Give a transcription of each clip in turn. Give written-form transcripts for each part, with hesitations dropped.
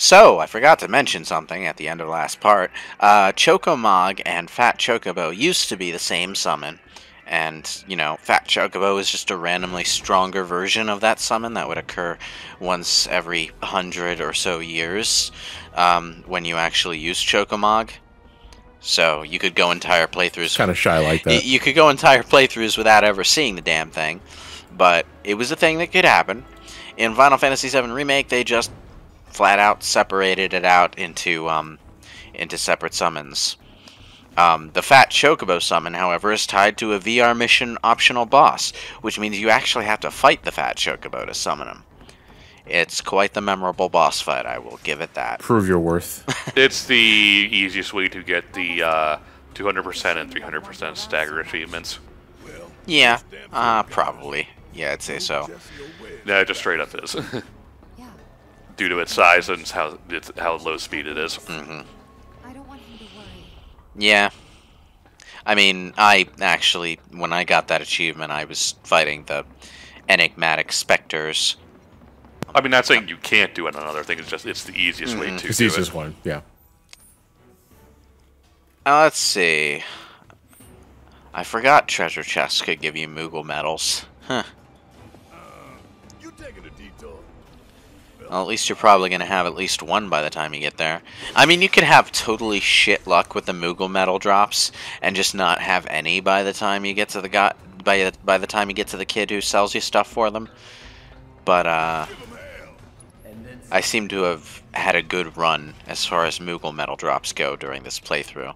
So, I forgot to mention something at the end of the last part. Chocomog and Fat Chocobo used to be the same summon. And, you know, Fat Chocobo is just a randomly stronger version of that summon that would occur once every 100 or so years when you actually use Chocomog. So, you could go entire playthroughs... Kind of shy like that. You could go entire playthroughs without ever seeing the damn thing. But it was a thing that could happen. In Final Fantasy VII Remake, they just flat out separated it out into separate summons. The Fat Chocobo summon, however, is tied to a VR mission optional boss, which means you actually have to fight the Fat Chocobo to summon him. It's quite the memorable boss fight, I will give it that. Prove your worth. It's the easiest way to get the 200% and 300% stagger achievements. Yeah, probably. Yeah, I'd say so. Yeah, it just straight up is. Due to its size and how low speed it is. Mm-hmm. Yeah. I mean, I actually, when I got that achievement, I was fighting the enigmatic specters. I mean, not saying you can't do it on other things, it's the easiest way to do it. It's the easiest one, yeah. Let's see. I forgot treasure chests could give you Moogle medals. Huh. Well, at least you're probably going to have at least one by the time you get there. I mean, you could have totally shit luck with the Moogle medal drops and just not have any by the time you get to the by the time you get to the kid who sells you stuff for them. But I seem to have had a good run as far as Moogle medal drops go during this playthrough.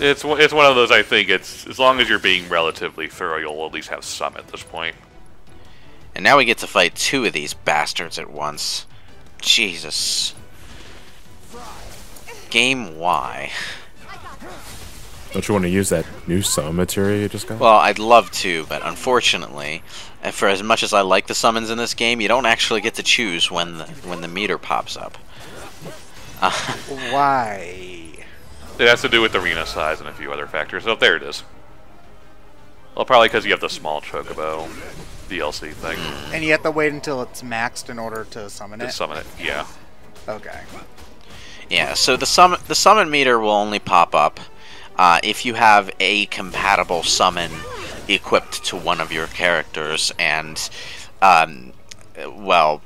It's one of those, I think, it's as long as you're being relatively thorough, you'll at least have some at this point. And now we get to fight two of these bastards at once. Jesus. Game Y. Don't you want to use that new summon material you just got? Well, I'd love to, but unfortunately, and for as much as I like the summons in this game, you don't actually get to choose when the meter pops up. Why? It has to do with arena size and a few other factors. Oh, there it is. Well, probably because you have the small Chocobo DLC thing. And you have to wait until it's maxed in order to summon it? To summon it, yeah. Okay. Yeah, so the summon meter will only pop up if you have a compatible summon equipped to one of your characters, and, well,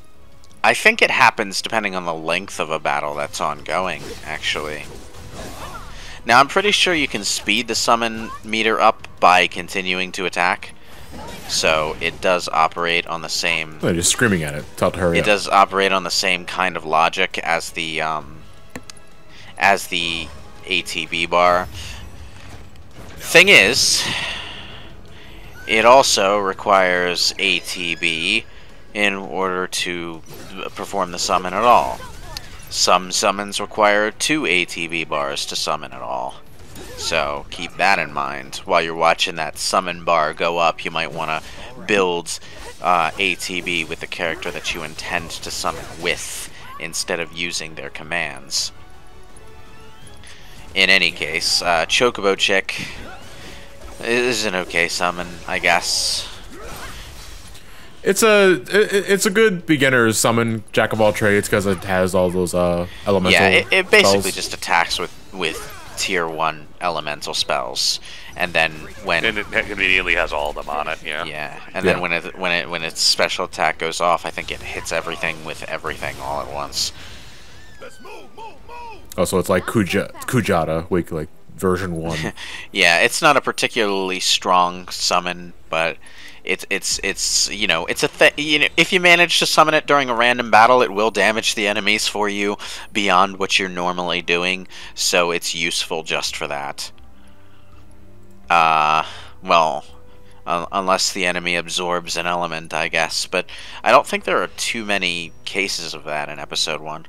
I think it happens depending on the length of a battle that's ongoing, actually. Now, I'm pretty sure you can speed the summon meter up by continuing to attack. So, it does operate on the same... No, just screaming at it. Tell it to hurry up. It does operate on the same kind of logic as the ATB bar. Thing is, it also requires ATB in order to perform the summon at all. Some summons require 2 ATB bars to summon at all. So keep that in mind. While you're watching that summon bar go up, you might want to build ATB with the character that you intend to summon with, instead of using their commands. In any case, Chocobo Chick is an okay summon, I guess. It's a good beginner's summon, jack of all trades, because it has all those elemental. Yeah, it basically spells. just attacks with tier 1 elemental spells, and then when And it immediately has all of them on it, yeah. yeah, and then when its special attack goes off, I think it hits everything with everything all at once. Oh, so it's like Kujata, like version 1. Yeah, it's not a particularly strong summon, but it's you know, it's a you know, if you manage to summon it during a random battle, it will damage the enemies for you beyond what you're normally doing, so it's useful just for that. Well, unless the enemy absorbs an element, I guess, but I don't think there are too many cases of that in episode 1.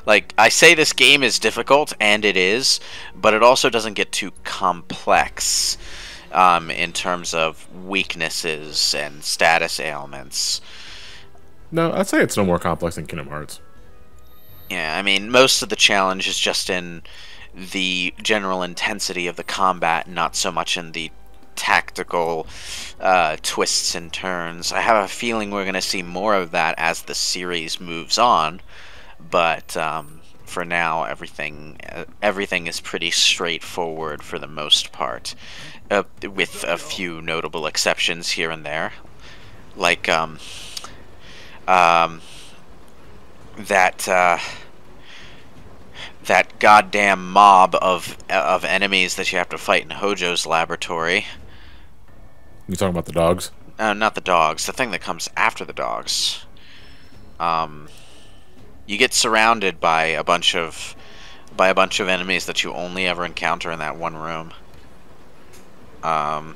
Like, I say this game is difficult, and it is, but it also doesn't get too complex in terms of weaknesses and status ailments. No, I'd say it's no more complex than Kingdom Hearts. Yeah, I mean, most of the challenge is just in the general intensity of the combat, not so much in the tactical twists and turns. I have a feeling we're going to see more of that as the series moves on, but for now, everything is pretty straightforward for the most part, with a few notable exceptions here and there, like that goddamn mob of enemies that you have to fight in Hojo's laboratory. You talking about the dogs? Not the dogs. The thing that comes after the dogs. You get surrounded by a bunch of enemies that you only ever encounter in that one room. I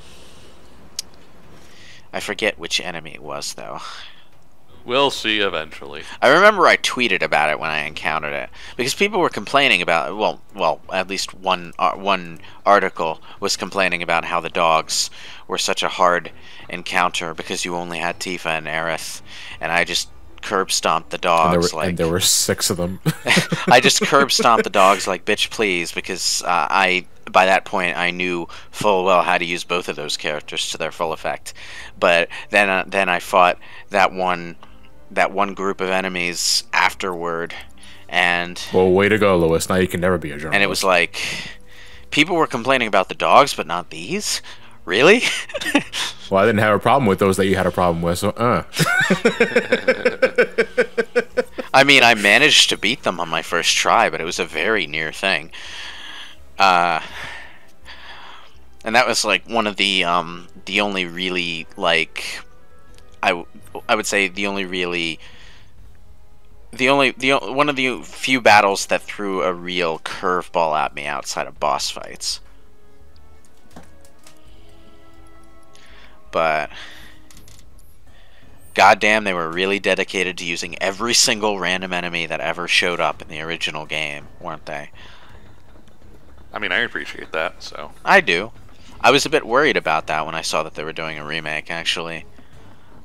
forget which enemy it was, though. We'll see eventually. I remember I tweeted about it when I encountered it, because people were complaining about, well, at least one article was complaining about how the dogs were such a hard encounter because you only had Tifa and Aerith, and I just curb stomped the dogs and there were 6 of them. I just curb stomped the dogs like bitch please, because by that point I knew full well how to use both of those characters to their full effect. But then I fought that one group of enemies afterward, and well, way to go, Lewis. Now you can never be a journalist. And it was like, people were complaining about the dogs, but not these? Really? Well, I didn't have a problem with those that you had a problem with, so I mean, I managed to beat them on my first try, but it was a very near thing. And that was like one of the only really, like, I would say one of the few battles that threw a real curveball at me outside of boss fights. But goddamn, they were really dedicated to using every single random enemy that ever showed up in the original game, weren't they? I mean, I appreciate that, so. I do. I was a bit worried about that when I saw that they were doing a remake, actually.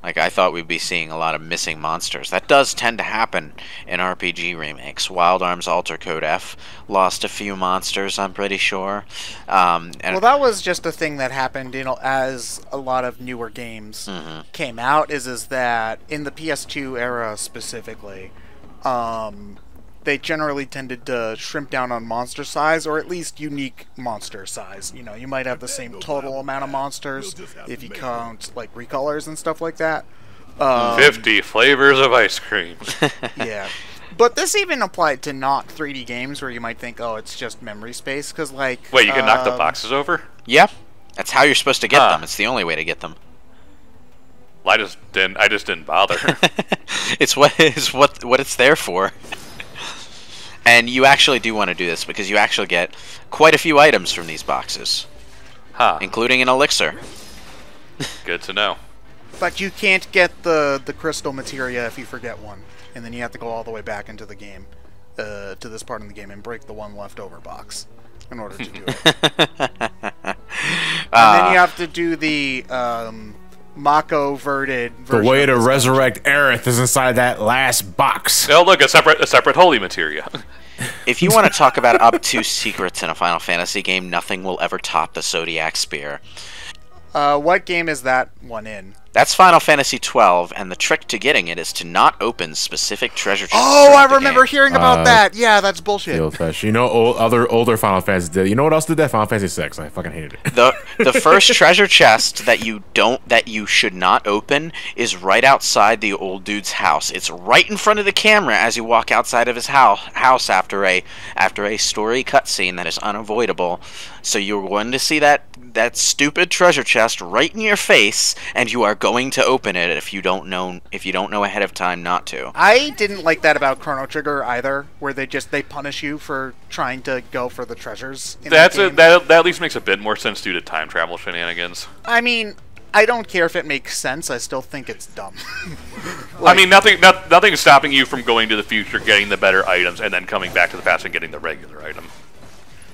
Like, I thought we'd be seeing a lot of missing monsters. That does tend to happen in RPG remakes. Wild Arms Alter Code F lost a few monsters, I'm pretty sure. Well, that was just a thing that happened, you know, as a lot of newer games came out, is that in the PS2 era specifically, they generally tended to shrimp down on monster size, or at least unique monster size. You know, you might have the same total amount of monsters if you count, like, recolors and stuff like that. 50 flavors of ice cream. Yeah. But this even applied to not 3D games where you might think, oh, it's just memory space, because, like... Wait, you can knock the boxes over? Yeah. That's how you're supposed to get them. It's the only way to get them. Well, I just didn't bother. It's what it's there for. And you actually do want to do this, because you actually get quite a few items from these boxes. Huh. Including an elixir. Good to know. But you can't get the crystal materia if you forget one. And then you have to go all the way back into the game, to this part of the game, and break the one leftover box in order to do it. And then you have to do the Mako-verted version. The way to resurrect Aerith is inside that last box. Oh, look, a separate holy materia. If you want to talk about obtuse secrets in a Final Fantasy game, nothing will ever top the Zodiac Spear. What game is that one in? That's Final Fantasy XII, and the trick to getting it is to not open specific treasure chests. Oh, I remember hearing about that. Yeah, that's bullshit. You know, older Final Fantasy did. You know what else did that? Final Fantasy VI. I fucking hated it. The first treasure chest that you should not open is right outside the old dude's house. It's right in front of the camera as you walk outside of his house after a story cutscene that is unavoidable. So you're going to see that stupid treasure chest right in your face, and you are going to open it if you don't know ahead of time not to. I didn't like that about Chrono Trigger either, where they punish you for trying to go for the treasures. That at least makes a bit more sense due to time travel shenanigans. I mean, I don't care if it makes sense. I still think it's dumb. I mean, nothing is stopping you from going to the future, getting the better items, and then coming back to the past and getting the regular item.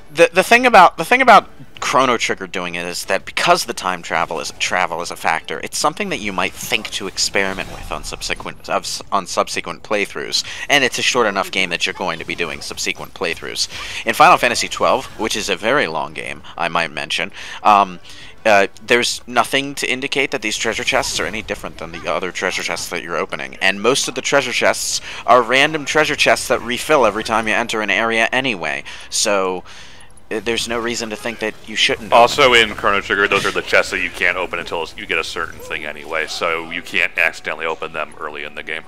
The thing about Chrono Trigger doing it is that because the time travel is a factor, it's something that you might think to experiment with on subsequent playthroughs, and it's a short enough game that you're going to be doing subsequent playthroughs. In Final Fantasy XII, which is a very long game, I might mention, there's nothing to indicate that these treasure chests are any different than the other treasure chests that you're opening. And most of the treasure chests are random treasure chests that refill every time you enter an area anyway. So there's no reason to think that you shouldn't. Also, in Chrono Trigger, those are the chests that you can't open until you get a certain thing anyway, so you can't accidentally open them early in the game.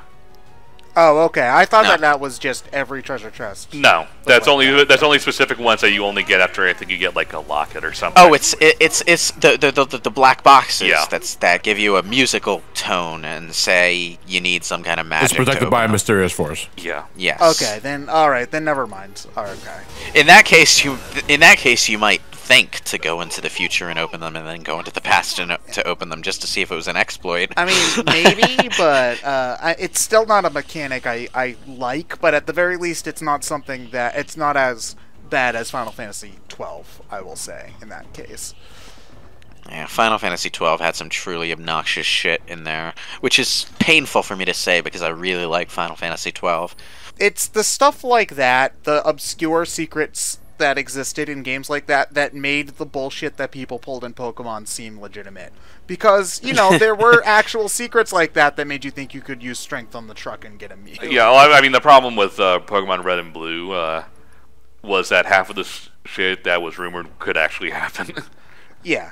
Oh, okay. I thought that was just every treasure chest. No, that's only specific ones that you only get after I think you get like a locket or something. Oh, it's the black boxes that give you a musical tone and say you need some kind of magic. It's protected by a mysterious force. Yeah. Yes. Okay, then all right, then never mind. Okay. In that case, you might think to go into the future and open them, and then go into the past to open them just to see if it was an exploit. I mean, maybe, but it's still not a mechanic I like. But at the very least, it's not something that it's not as bad as Final Fantasy XII. I will say in that case. Yeah, Final Fantasy XII had some truly obnoxious shit in there, which is painful for me to say because I really like Final Fantasy XII. It's the stuff like that, the obscure secrets that existed in games like that, that made the bullshit that people pulled in Pokemon seem legitimate. Because, you know, there were actual secrets like that that made you think you could use strength on the truck and get a Mew. Yeah, well, I mean, the problem with Pokemon Red and Blue was that half of the shit that was rumored could actually happen. Yeah.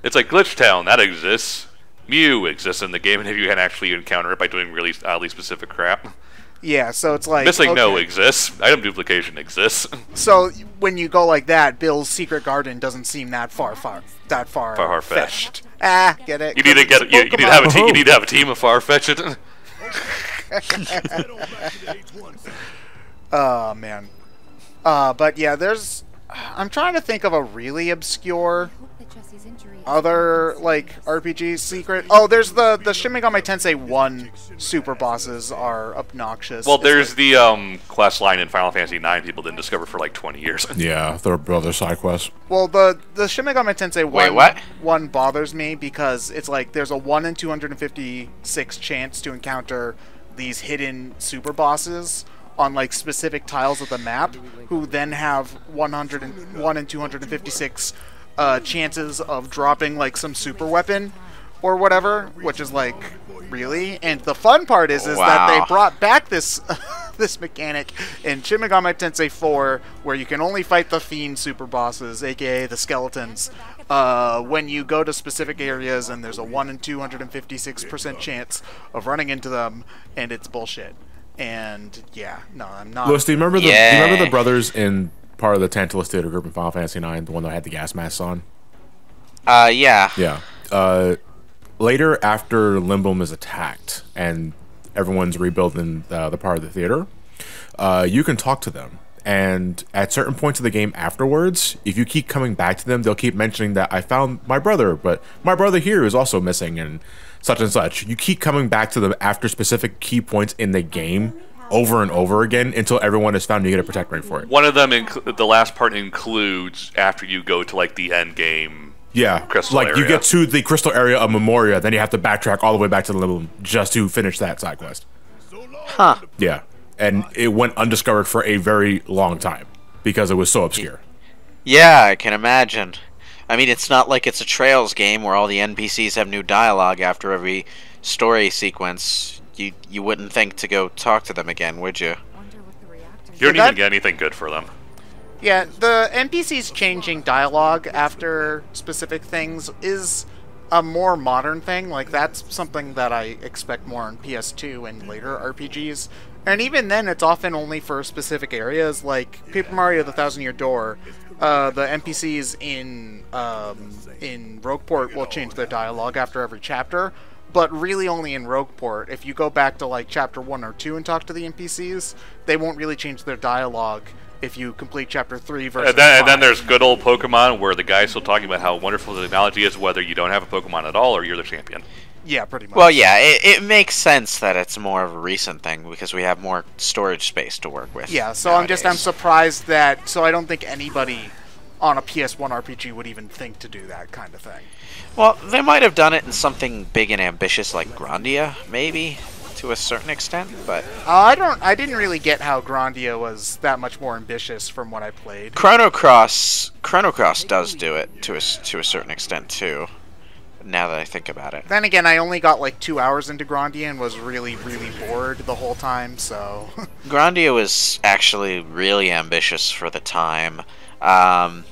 It's like Glitch Town, that exists. Mew exists in the game, and if you can actually encounter it by doing really oddly specific crap. Yeah, so it's like... Missing No exists. Item duplication exists. So when you go like that, Bill's Secret Garden doesn't seem that far-fetched. Ah, get it? You need to get you need to have a team of Farfetch'd. Oh man. But yeah, I'm trying to think of a really obscure other like RPG secret. Oh, there's the Shin Megami Tensei 1 super bosses are obnoxious. Well, there's the quest line in Final Fantasy IX people didn't discover for like 20 years. Yeah, they're other side quests. Well, the Shin Megami Tensei 1 one bothers me because it's like there's a 1 in 256 chance to encounter these hidden super bosses on like specific tiles of the map, who then have 1 in 256 chances of dropping like some super weapon or whatever, which is like, really? And the fun part is that they brought back this this mechanic in Shin Megami Tensei 4, where you can only fight the fiend super bosses, aka the skeletons, when you go to specific areas, and there's a 1 in 256% chance of running into them, and it's bullshit. And yeah, no, I'm not. Lewis, do you remember the brothers in part of the Tantalus Theater group in Final Fantasy IX, the one that had the gas masks on? Yeah. Yeah. Later, after Limbum is attacked and everyone's rebuilding the part of the theater, you can talk to them. And at certain points of the game afterwards, if you keep coming back to them, they'll keep mentioning that I found my brother, but my brother here is also missing, and such. You keep coming back to them after specific key points in the game over and over again until everyone is found and you get a protect ring for it. One of them, the last part includes after you go to like the end game. Yeah, crystal like area. You get to the crystal area of Memoria, then you have to backtrack all the way back to the Limbum just to finish that side quest. Huh. Yeah, and it went undiscovered for a very long time because it was so obscure. Yeah, I can imagine. I mean, it's not like it's a Trails game where all the NPCs have new dialogue after every story sequence. You wouldn't think to go talk to them again, would you? You don't even get anything good for them. Yeah, the NPCs changing dialogue after specific things is a more modern thing. Like, that's something that I expect more on PS2 and later RPGs. And even then, it's often only for specific areas, like Paper Mario: The Thousand Year Door. The NPCs in Rogueport will change their dialogue after every chapter, but really only in Rogueport. If you go back to like chapter 1 or 2 and talk to the NPCs, they won't really change their dialogue if you complete chapter 3 versus and then there's good old Pokemon where the guy's still talking about how wonderful the technology is, whether you don't have a Pokemon at all or you're the champion. Yeah, pretty much. Well, yeah, it makes sense that it's more of a recent thing because we have more storage space to work with. Yeah, so nowadays. I'm surprised that, so I don't think anybody on a PS1 RPG would even think to do that kind of thing. Well, they might have done it in something big and ambitious like Grandia, maybe, to a certain extent, but I didn't really get how Grandia was that much more ambitious from what I played. Chrono Cross does do it to a certain extent too. Now that I think about it. Then again, I only got like 2 hours into Grandia and was really bored the whole time. So Grandia was actually really ambitious for the time. Not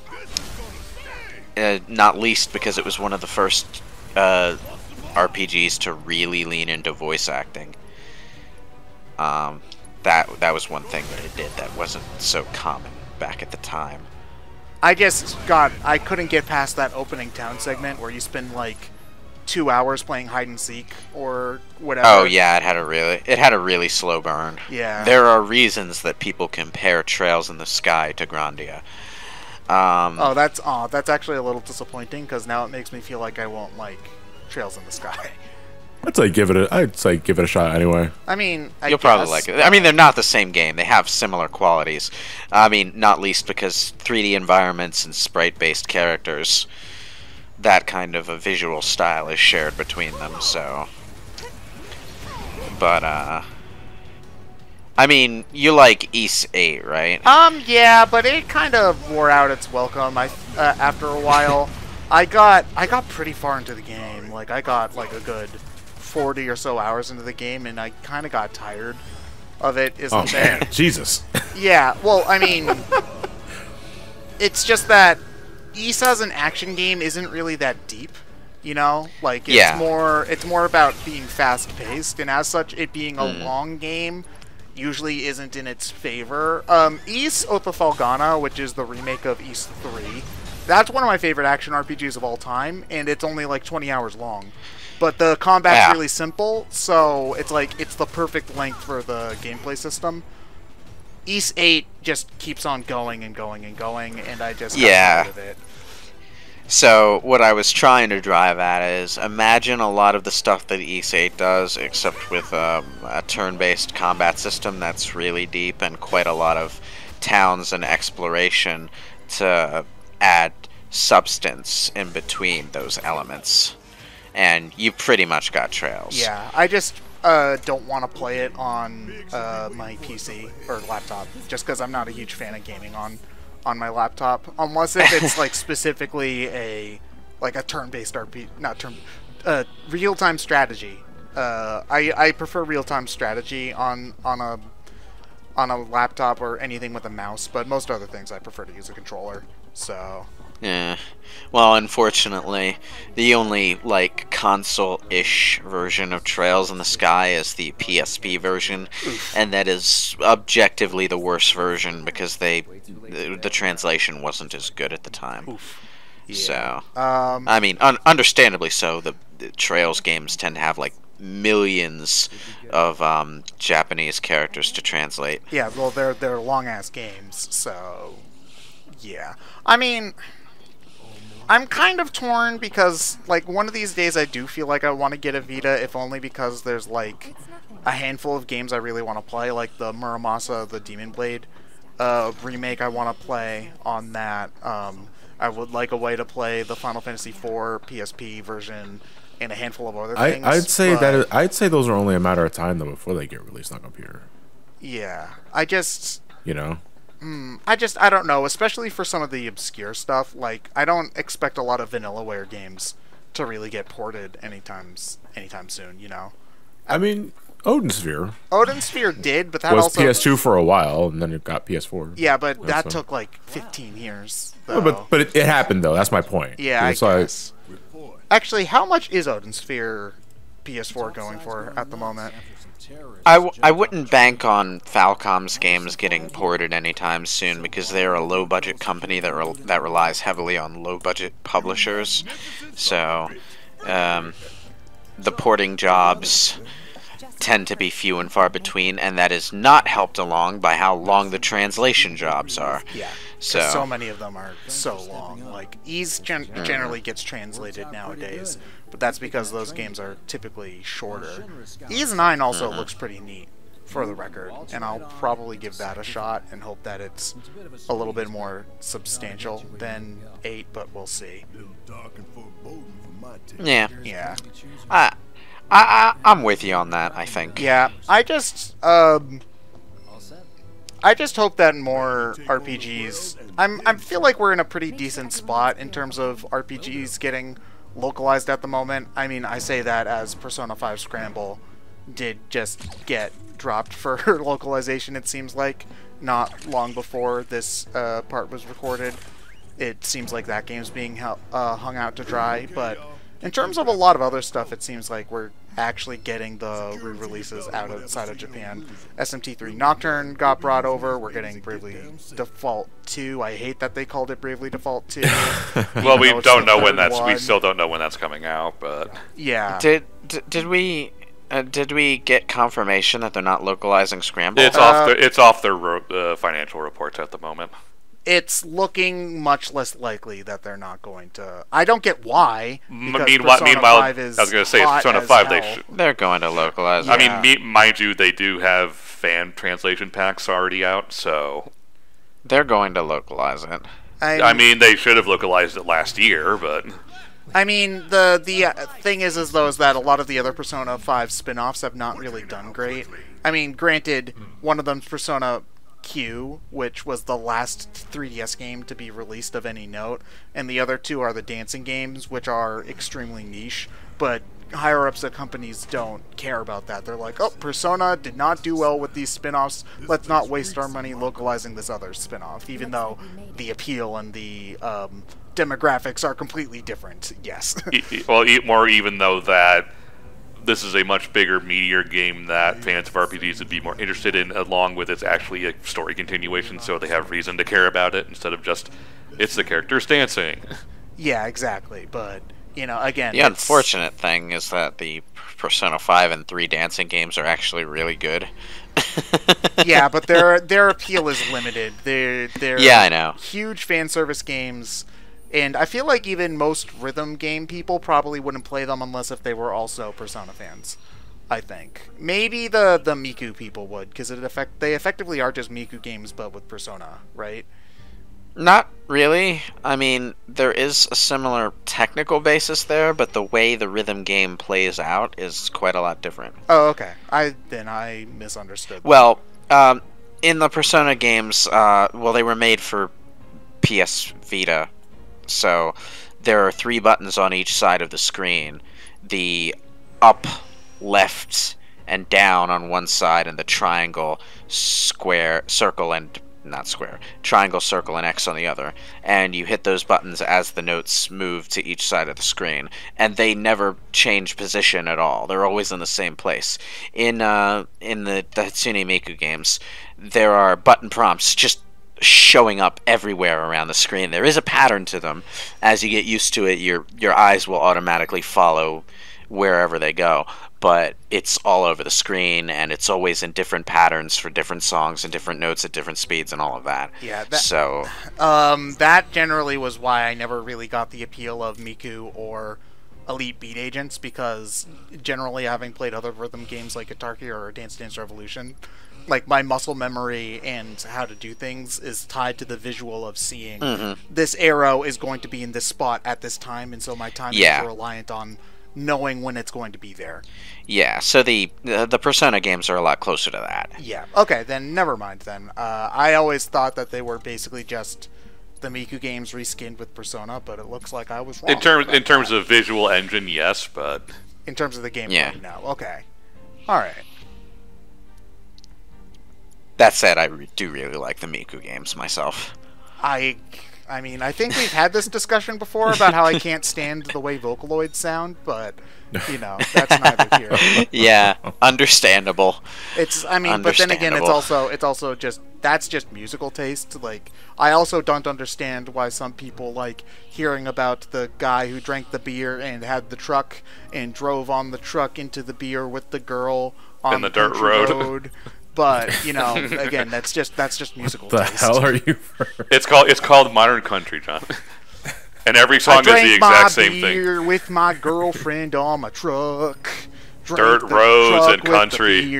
least because it was one of the first RPGs to really lean into voice acting. That was one thing that it did that wasn't so common back at the time. I couldn't get past that opening town segment where you spend like 2 hours playing hide and seek or whatever. Oh yeah, it had a really slow burn. Yeah. There are reasons that people compare Trails in the Sky to Grandia. That's actually a little disappointing because now it makes me feel like I won't like Trails in the Sky. I'd say give it a shot anyway. I mean, you'll probably like it. I mean, they're not the same game. They have similar qualities. I mean, not least because 3D environments and sprite-based characters, that kind of a visual style is shared between them. So, but I mean, you like Ys 8, right? Yeah, but it kind of wore out its welcome. After a while, I got pretty far into the game. Like I got like a good 40 or so hours into the game, and I kind of got tired of it. Isn't there? Man, Jesus. Yeah. Well, I mean, it's just that Ys as an action game isn't really that deep. You know, like it's more about being fast paced, and as such, it being a long game usually isn't in its favor. Ys Otafalgana, which is the remake of Ys 3, that's one of my favorite action RPGs of all time, and it's only like 20 hours long. But the combat's really simple, so it's like it's the perfect length for the gameplay system. Ys 8 just keeps on going and going and going, and I just got tired of it. So what I was trying to drive at is imagine a lot of the stuff that Ys 8 does, except with a turn-based combat system that's really deep and quite a lot of towns and exploration to add substance in between those elements. And you pretty much got Trails. Yeah, I just don't want to play it on my PC or laptop, just because I'm not a huge fan of gaming on my laptop, unless if it's like specifically a turn-based RPG, real-time strategy. I prefer real-time strategy on a laptop or anything with a mouse, but most other things I prefer to use a controller. So. Yeah. Well, unfortunately, the only like console-ish version of Trails in the Sky is the PSP version, and that is objectively the worst version because the translation wasn't as good at the time. Yeah. So, I mean, understandably so. The Trails games tend to have like millions of Japanese characters to translate. Yeah, well, they're long-ass games, so yeah. I mean, I'm kind of torn because, like, one of these days I do feel like I want to get a Vita, if only because there's, like, a handful of games I really want to play, like the Muramasa, the Demon Blade remake I want to play on that. I would like a way to play the Final Fantasy IV PSP version and a handful of other things. I'd say those are only a matter of time, though, before they get released on computer. Yeah. I just... You know? I don't know, especially for some of the obscure stuff. Like, I don't expect a lot of Vanillaware games to really get ported anytime soon, you know? I mean, Odin Sphere did, but that was also... PS2 for a while, and then it got PS4. Yeah, but that took like 15 years, though. But it happened, though. That's my point. Yeah, I guess. Actually, how much is Odin Sphere PS4 going for at the moment? I wouldn't bank on Falcom's games getting ported anytime soon because they're a low-budget company that relies heavily on low-budget publishers. So, the porting jobs tend to be few and far between, and that is not helped along by how long the translation jobs are. Yeah, so many of them are so long. Like, Ys generally gets translated nowadays, but that's because those games are typically shorter. Ys 9 also looks pretty neat, for the record, and I'll probably give that a shot and hope that it's a little bit more substantial than 8, but we'll see. Yeah. Yeah. I'm with you on that, I think. Yeah, I just hope that more RPGs. I feel like we're in a pretty decent spot in terms of RPGs getting localized at the moment. I mean, I say that as Persona 5 Scramble did just get dropped for localization, it seems like, not long before this part was recorded. It seems like that game's being hung out to dry, but in terms of a lot of other stuff, it seems like we're actually getting the re-releases outside of Japan. SMT3 Nocturne got brought over. We're getting Bravely Default 2. I hate that they called it Bravely Default 2. Well, we don't know when that's. We still don't know when that's coming out, but yeah. Did we get confirmation that they're not localizing Scramble? It's off their financial reports at the moment. It's looking much less likely that they're not going to. I don't get why. Meanwhile, I was going to say, it's Persona 5, they're going to localize. Yeah. I mean, mind you, they do have fan translation packs already out, so they're going to localize it. I mean, they should have localized it last year, but I mean, the thing is that a lot of the other Persona 5 spin-offs have not really done great. I mean, granted, one of them's Persona Q, which was the last 3DS game to be released of any note, and the other two are the dancing games, which are extremely niche, but higher-ups at companies don't care about that. They're like, oh, Persona did not do well with these spin-offs, let's not waste our money localizing this other spin-off, even though the appeal and the demographics are completely different, yes. Well, more even though that this is a much bigger, meatier game that fans of RPGs would be more interested in, along with it's actually a story continuation, so they have reason to care about it instead of just, it's the characters dancing. Yeah, exactly, but, you know, again... The unfortunate thing is that the Persona 5 and 3 dancing games are actually really good. Yeah, but their appeal is limited. They're yeah, I know. Huge fan service games... And I feel like even most rhythm game people probably wouldn't play them unless if they were also Persona fans. I think. Maybe the Miku people would, because they effectively are just Miku games, but with Persona, right? Not really. I mean, there is a similar technical basis there, but the way the rhythm game plays out is quite a lot different. Oh, okay. I misunderstood. Well, in the Persona games, they were made for PS Vita. So there are 3 buttons on each side of the screen. The up, left, and down on one side, and the triangle, square, circle, and not square, triangle, circle, and X on the other. And you hit those buttons as the notes move to each side of the screen. And they never change position at all. They're always in the same place. In the Hatsune Miku games, there are button prompts just showing up everywhere around the screen. There is a pattern to them. As you get used to it, your eyes will automatically follow wherever they go, but it's all over the screen, and it's always in different patterns for different songs and different notes at different speeds and all of that. Yeah, that generally was why I never really got the appeal of Miku or Elite Beat Agents, because generally, having played other rhythm games like Guitar Hero or Dance Dance Revolution, like, my muscle memory and how to do things is tied to the visual of seeing this arrow is going to be in this spot at this time, and so my time is reliant on knowing when it's going to be there. Yeah, so the Persona games are a lot closer to that. Yeah, okay, then never mind then. I always thought that they were basically just the Miku games reskinned with Persona, but it looks like I was wrong. In terms of visual engine, yes, but in terms of the gameplay, no. Okay. Alright. That said, I do really like the Miku games myself. I mean, I think we've had this discussion before about how I can't stand the way Vocaloids sound, but, you know, that's neither here. Yeah, understandable. But then again, it's also just, that's just musical taste. Like, I also don't understand why some people like hearing about the guy who drank the beer and had the truck and drove on the truck into the beer with the girl on the dirt road. But, you know, again, that's just musical taste. The hell are you? It's called modern country, John. And every song is the exact same thing. I drank my beer with my girlfriend on my truck. Dirt roads and country.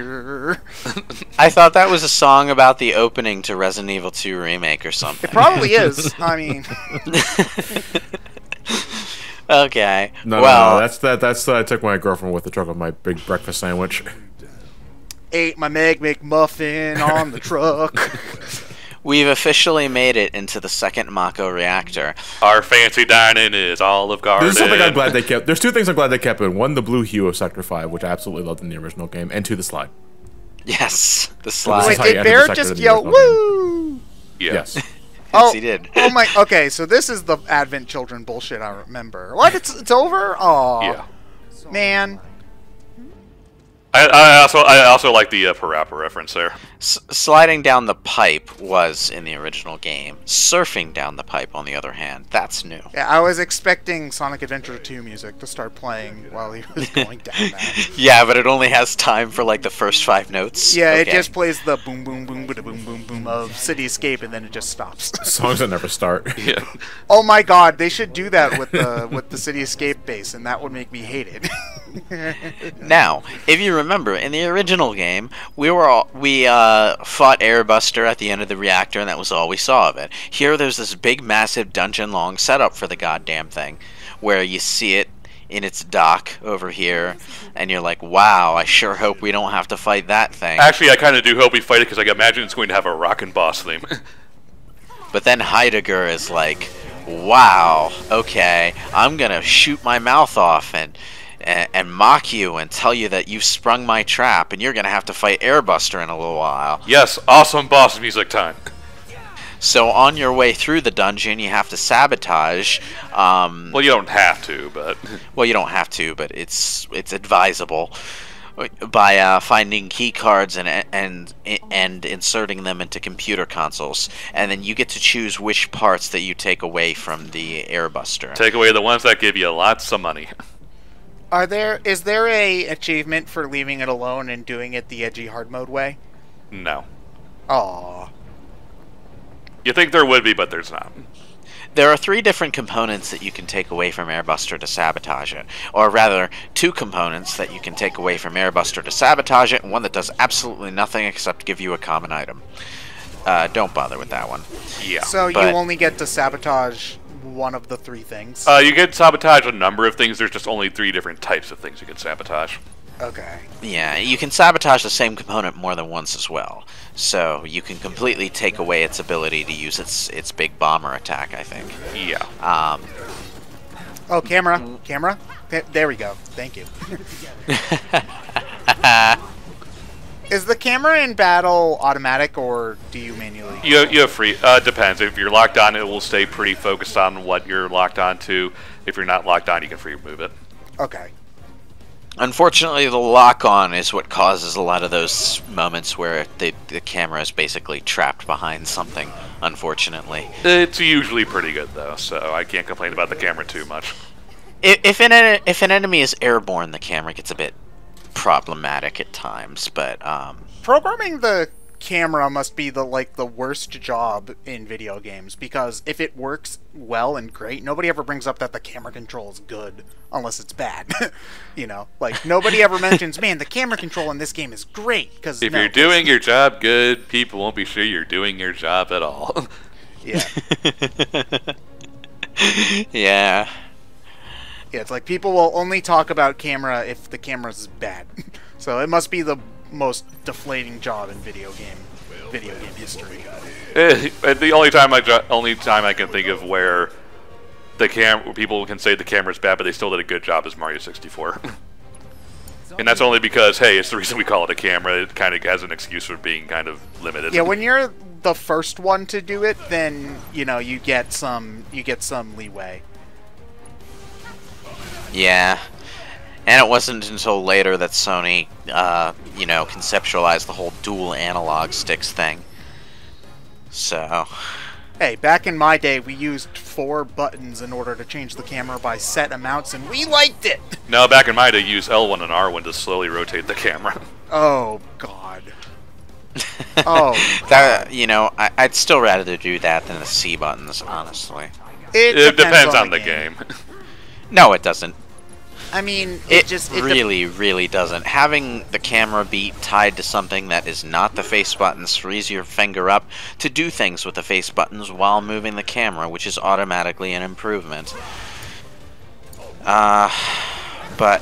I thought that was a song about the opening to Resident Evil 2 Remake or something. It probably is. I mean... Okay. No, well, that's I took my girlfriend with the truck of my big breakfast sandwich. Ate my Meg McMuffin on the truck. we've officially made it into the second Mako reactor. Our fancy dining is Olive Garden. There's something I'm glad they kept. There's two things I'm glad they kept in. One, the blue hue of Sector 5, which I absolutely loved in the original game, and two, the slide. Yes, the This slide. is Wait, how you did enter the Bear sector just in the yell, original game. woo? Yeah. Yes. Yes, he did. Oh my, okay, so this is the Advent Children bullshit I remember. What, it's over? Oh, Yeah. man. I also like the Parappa reference there. Sliding down the pipe was in the original game. Surfing down the pipe, on the other hand, that's new. Yeah, I was expecting Sonic Adventure 2 music to start playing while he was going down that. Yeah, but it only has time for like the first 5 notes. Yeah, Okay. it just plays the boom boom boom boom boom boom boom of City Escape, and then it just stops. Songs that never start. Yeah. Oh my god, they should do that with the City Escape base, and that would make me hate it. Now, if you remember, in the original game, we fought Airbuster at the end of the reactor, and that was all we saw of it. Here, there's this big, massive, dungeon-long setup for the goddamn thing, where you see it in its dock over here, and you're like, wow, I sure hope we don't have to fight that thing. Actually, I kind of do hope we fight it because I imagine it's going to have a rockin' boss theme. But then Heidegger is like, wow, okay, I'm gonna shoot my mouth off and mock you and tell you that you sprung my trap and you're gonna have to fight Airbuster in a little while. Yes, awesome boss music time. So on your way through the dungeon, you have to sabotage. Well, you don't have to, but Well, you don't have to, but it's advisable by finding key cards and inserting them into computer consoles, and then you get to choose which parts that you take away from the Airbuster. take away the ones that give you lots of money. Is there a achievement for leaving it alone and doing it the edgy hard mode way? No. Aww. You think there would be, but there's not. There are 3 different components that you can take away from Airbuster to sabotage it. Or rather, 2 components that you can take away from Airbuster to sabotage it, and one that does absolutely nothing except give you a common item. Don't bother with that one. Yeah. So you But- only get to sabotage one of the 3 things? You can sabotage a number of things. There's just only 3 different types of things you can sabotage. Okay. Yeah, you can sabotage the same component more than once as well. So you can completely take away its ability to use its big bomber attack, I think. Yeah. Oh, camera. Camera? There we go. Thank you. Is the camera in battle automatic, or do you manually? You have free. Depends. If you're locked on, it will stay pretty focused on what you're locked on to. If you're not locked on, you can free move it. Okay. Unfortunately, the lock-on is what causes a lot of those moments where the camera is basically trapped behind something, unfortunately. It's usually pretty good, though, so I can't complain about the camera too much. If an enemy is airborne, the camera gets a bit problematic at times, but Programming the camera must be the worst job in video games, because if it works well and great, nobody ever brings up that the camera control is good unless it's bad. You know, like nobody ever mentions, man, the camera control in this game is great, because If you're doing your job good, people won't be sure you're doing your job at all. yeah. yeah. Yeah, it's like people will only talk about camera if the camera's bad. So it must be the most deflating job in video game history. The only time I can think of where people can say the camera's bad, but they still did a good job is Mario 64. And that's only because, hey, it's the reason we call it a camera. It kind of has an excuse for being kind of limited. Yeah, when you're the first one to do it, then you know you get some leeway. Yeah. And it wasn't until later that Sony, conceptualized the whole dual analog sticks thing. So... Hey, back in my day, we used 4 buttons in order to change the camera by set amounts, and we liked it! No, back in my day, use L1 and R1 to slowly rotate the camera. Oh, God. Oh. that, I'd still rather do that than the C buttons, honestly. It depends on the game. No, it doesn't. I mean, It really doesn't. Having the camera be tied to something that is not the face buttons frees your finger up to do things with the face buttons while moving the camera, which is automatically an improvement. But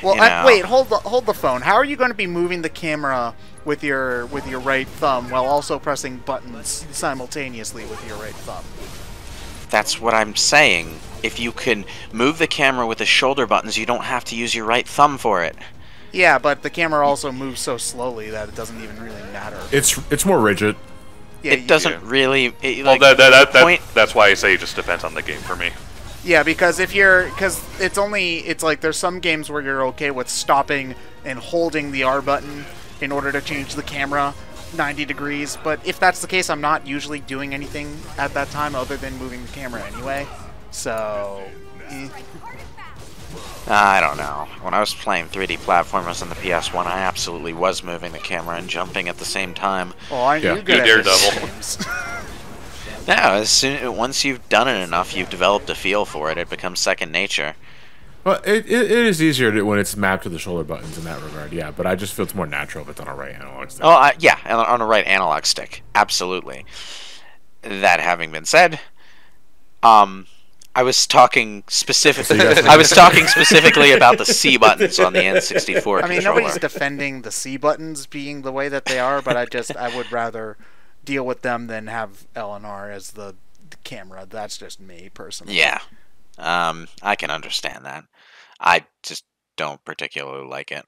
well, you know, wait, hold the phone. How are you going to be moving the camera with your right thumb while also pressing buttons simultaneously with your right thumb? that's what I'm saying. If you can move the camera with the shoulder buttons, you don't have to use your right thumb for it. Yeah, but the camera also moves so slowly that it doesn't even really matter. It's more rigid. Yeah, It doesn't Yeah. really. Well, point. that's why I say it just depends on the game for me. Yeah, because it's like there's some games where you're okay with stopping and holding the R button in order to change the camera 90 degrees, but if that's the case, I'm not usually doing anything at that time other than moving the camera anyway. So, I don't know. When I was playing 3D platformers on the PS1, I absolutely was moving the camera and jumping at the same time. well, I Yeah. you're good You at this. Daredevil. No, once you've done it enough, you've developed a feel for it. It becomes second nature. Well, it is easier when it's mapped to the shoulder buttons in that regard, yeah. But I just feel it's more natural if it's on a right analog stick. Oh, yeah, on a right analog stick, absolutely. That having been said, I was talking specifically. I was talking specifically about the C buttons on the N64 I mean, controller. nobody's defending the C buttons being the way that they are, but I would rather deal with them than have L and R as the camera. That's just me personally. Yeah, I can understand that. I just don't particularly like it.